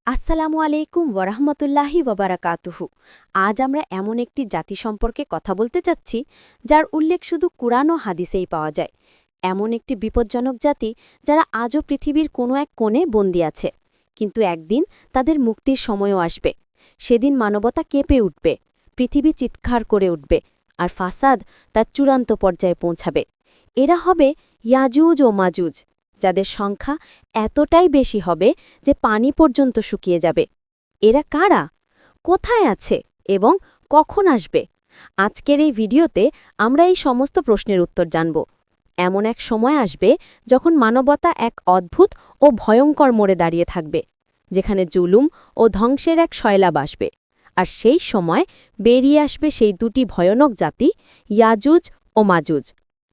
আসসালামু আলাইকুম ওয়ারাহমতুল্লাহি ওয়াবারাকাতুহু। আজ আমরা এমন একটি জাতি সম্পর্কে কথা বলতে চাচ্ছি যার উল্লেখ শুধু কুরআন ও হাদিসেই পাওয়া যায়। এমন একটি বিপজ্জনক জাতি যারা আজও পৃথিবীর কোনো এক কোণে বন্দী আছে, কিন্তু একদিন তাদের মুক্তির সময়ও আসবে। সেদিন মানবতা কেঁপে উঠবে, পৃথিবী চিৎকার করে উঠবে, আর ফাসাদ তার চূড়ান্ত পর্যায়ে পৌঁছাবে। এরা হবে ইয়াজুজ ও মাজুজ, যাদের সংখ্যা এতটাই বেশি হবে যে পানি পর্যন্ত শুকিয়ে যাবে। এরা কারা, কোথায় আছে এবং কখন আসবে? আজকের এই ভিডিওতে আমরা এই সমস্ত প্রশ্নের উত্তর জানব। এমন এক সময় আসবে যখন মানবতা এক অদ্ভুত ও ভয়ঙ্কর মোড়ে দাঁড়িয়ে থাকবে, যেখানে জুলুম ও ধ্বংসের এক শয়লাব আসবে। আর সেই সময় বেরিয়ে আসবে সেই দুটি ভয়ানক জাতি, ইয়াজুজ ও মাজুজ।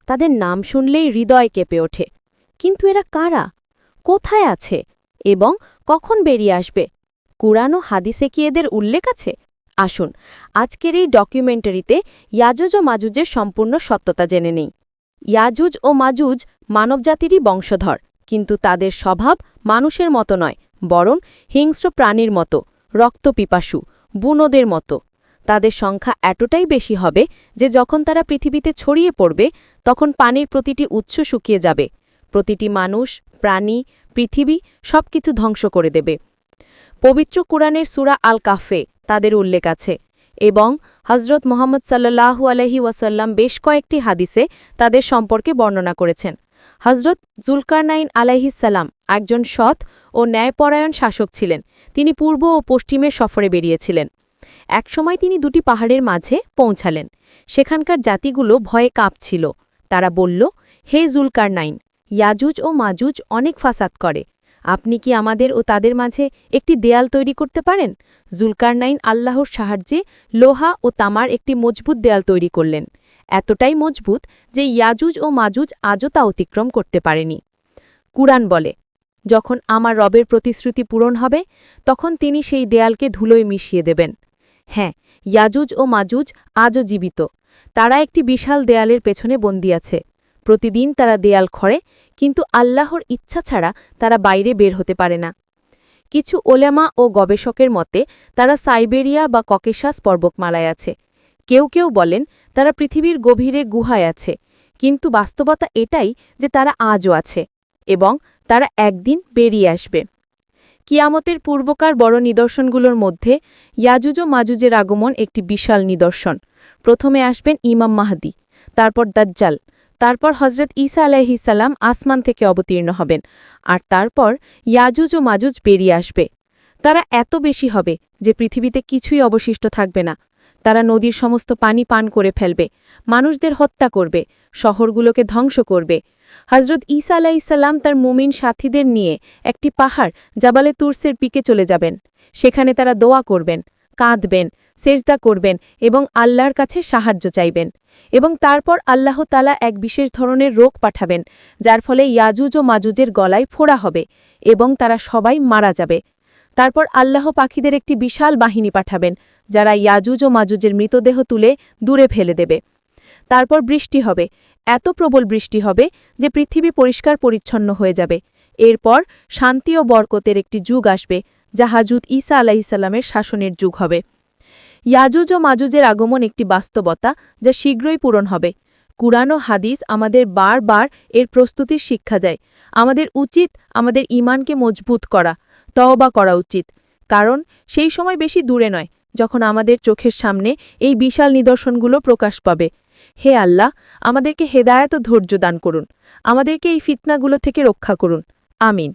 তাদের নাম শুনলেই হৃদয় কেঁপে ওঠে। কিন্তু এরা কারা, কোথায় আছে এবং কখন বেরিয়ে আসবে? কুরআন ও হাদিসে কি এদের উল্লেখ আছে? আসুন আজকের এই ডকুমেন্টারিতে ইয়াজুজ ও মাজুজের সম্পূর্ণ সত্যতা জেনে নেই। ইয়াজুজ ও মাজুজ মানবজাতিরই বংশধর, কিন্তু তাদের স্বভাব মানুষের মতো নয়, বরং হিংস্র প্রাণীর মতো, রক্তপিপাসু, বুনোদের মতো। তাদের সংখ্যা এতটাই বেশি হবে যে যখন তারা পৃথিবীতে ছড়িয়ে পড়বে, তখন পানির প্রতিটি উৎস শুকিয়ে যাবে। প্রতিটি মানুষ, প্রাণী, পৃথিবী সবকিছু ধ্বংস করে দেবে। পবিত্র কুরআনের সূরা আল কাহফে তাদের উল্লেখ আছে, এবং হযরত মুহাম্মদ সাল্লাল্লাহু আলাইহি ওয়াসাল্লাম বেশ কয়েকটি হাদিসে তাদের সম্পর্কে বর্ণনা করেছেন। হযরত যুলকারনাইন আলাইহিস সালাম একজন সৎ ও ন্যায়পরায়ণ শাসক ছিলেন। তিনি পূর্ব ও পশ্চিমের সফরে বেরিয়েছিলেন। একসময় তিনি দুটি পাহাড়ের মাঝে পৌঁছালেন। সেখানকার জাতিগুলো ভয়ে কাঁপছিল। তারা বলল, হে যুলকারনাইন, ইয়াজুজ ও মাজুজ অনেক ফাসাদ করে। আপনি কি আমাদের ও তাদের মাঝে একটি দেয়াল তৈরি করতে পারেন? যুলকারনাইন আল্লাহর সাহায্যে লোহা ও তামার একটি মজবুত দেয়াল তৈরি করলেন, এতটাই মজবুত যে ইয়াজুজ ও মাজুজ আজও তা অতিক্রম করতে পারেনি। কুরআন বলে, যখন আমার রবের প্রতিশ্রুতি পূরণ হবে, তখন তিনি সেই দেয়ালকে ধুলোয় মিশিয়ে দেবেন। হ্যাঁ, ইয়াজুজ ও মাজুজ আজও জীবিত। তারা একটি বিশাল দেয়ালের পেছনে বন্দী আছে। প্রতিদিন তারা দেয়াল খড়ে, কিন্তু আল্লাহর ইচ্ছা ছাড়া তারা বাইরে বের হতে পারে না। কিছু ওলেমা ও গবেষকের মতে তারা সাইবেরিয়া বা ককেশাস পর্বতমালায় আছে। কেউ কেউ বলেন তারা পৃথিবীর গভীরে গুহায় আছে, কিন্তু বাস্তবতা এটাই যে তারা আজও আছে এবং তারা একদিন বেরিয়ে আসবে। কিয়ামতের পূর্বকার বড় নিদর্শনগুলোর মধ্যে ইয়াজুজ ও মাজুজের আগমন একটি বিশাল নিদর্শন। প্রথমে আসবেন ইমাম মাহদী, তারপর দাজ্জাল, তারপর হযরত ঈসা আলাইহিস সালাম আসমান থেকে অবতীর্ণ হবেন, আর তারপর ইয়াজুজ ও মাজুজ বেরিয়ে আসবে। তারা এত বেশি হবে যে পৃথিবীতে কিছুই অবশিষ্ট থাকবে না। তারা নদীর সমস্ত পানি পান করে ফেলবে, মানুষদের হত্যা করবে, শহরগুলোকে ধ্বংস করবে। হযরত ঈসা আলাইহিস সালাম তার মুমিন সাথীদের নিয়ে একটি পাহাড় জাবালে তুরসের পিকে চলে যাবেন। সেখানে তারা দোয়া করবেন, কাঁদবেন, সেজদা করবেন এবং আল্লাহর কাছে সাহায্য চাইবেন। এবং তারপর আল্লাহ তাআলা এক বিশেষ ধরনের রোগ পাঠাবেন, যার ফলে ইয়াজুজ ও মাজুজের গলায় ফোড়া হবে এবং তারা সবাই মারা যাবে। তারপর আল্লাহ পাখিদের একটি বিশাল বাহিনী পাঠাবেন, যারা ইয়াজুজ ও মাজুজের মৃতদেহ তুলে দূরে ফেলে দেবে। তারপর বৃষ্টি হবে, এত প্রবল বৃষ্টি হবে যে পৃথিবী পরিষ্কার পরিচ্ছন্ন হয়ে যাবে। এরপর শান্তি ও বরকতের একটি যুগ আসবে, যা হযরত ঈসা আলাইহিস সালামের শাসনের যুগ হবে। ইয়াজুজ ও মাজুজের আগমন একটি বাস্তবতা যা শীঘ্রই পূরণ হবে। কুরআন ও হাদিস আমাদের বারবার এর প্রস্তুতির শিক্ষা দেয়। আমাদের উচিত আমাদের ঈমানকে মজবুত করা, তওবা করা উচিত, কারণ সেই সময় বেশি দূরে নয় যখন আমাদের চোখের সামনে এই বিশাল নিদর্শনগুলো প্রকাশ পাবে। হে আল্লাহ, আমাদেরকে হেদায়েত ও ধৈর্য দান করুন। আমাদেরকে এই ফিতনাগুলো থেকে রক্ষা করুন। আমিন।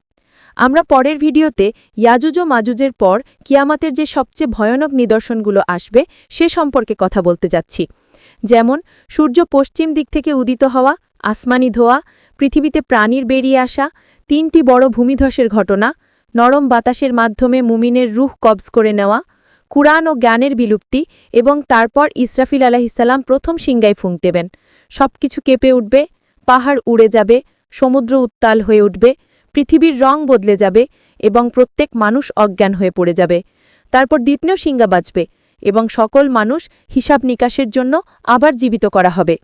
আমরা পরের ভিডিওতে ইয়াজুজ ও মাজুজের পর কিয়ামতের যে সবচেয়ে ভয়ানক নিদর্শনগুলো আসবে সে সম্পর্কে কথা বলতে যাচ্ছি, যেমন সূর্য পশ্চিম দিক থেকে উদিত হওয়া, আসমানি ধোয়া, পৃথিবীতে প্রাণীর বেরিয়ে আসা, 3টি বড় ভূমিধসের ঘটনা, নরম বাতাসের মাধ্যমে মুমিনের রূহ কবজ করে নেওয়া, কুরআন ও জ্ঞানের বিলুপ্তি, এবং তারপর ইসরাফিল আলাইহিস সালাম প্রথম সিংগায় ফুঁক দেবেন। সবকিছু কেঁপে উঠবে, পাহাড় উড়ে যাবে, সমুদ্র উত্তাল হয়ে উঠবে, পৃথিবীর রং বদলে যাবে এবং প্রত্যেক মানুষ অজ্ঞান হয়ে পড়ে যাবে। তারপর দ্বিতীয় সিংহা বাজবে এবং সকল মানুষ হিসাব নিকাশের জন্য আবার জীবিত করা হবে।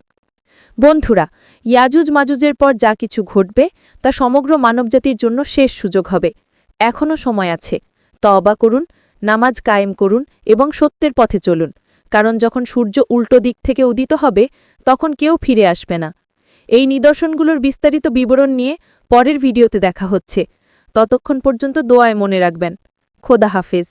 বন্ধুরা, ইয়াজুজ মাজুজের পর যা কিছু ঘটবে তা সমগ্র মানবজাতির জন্য শেষ সুযোগ হবে। এখনও সময় আছে, তওবা করুন, নামাজ কায়েম করুন এবং সত্যের পথে চলুন, কারণ যখন সূর্য উল্টো দিক থেকে উদিত হবে তখন কেউ ফিরে আসবে না। এই নিদর্শনগুলোর বিস্তারিত বিবরণ নিয়ে পরের ভিডিওতে দেখা হচ্ছে। ততক্ষণ পর্যন্ত দোয়ায় মনে রাখবেন। খোদা হাফেজ।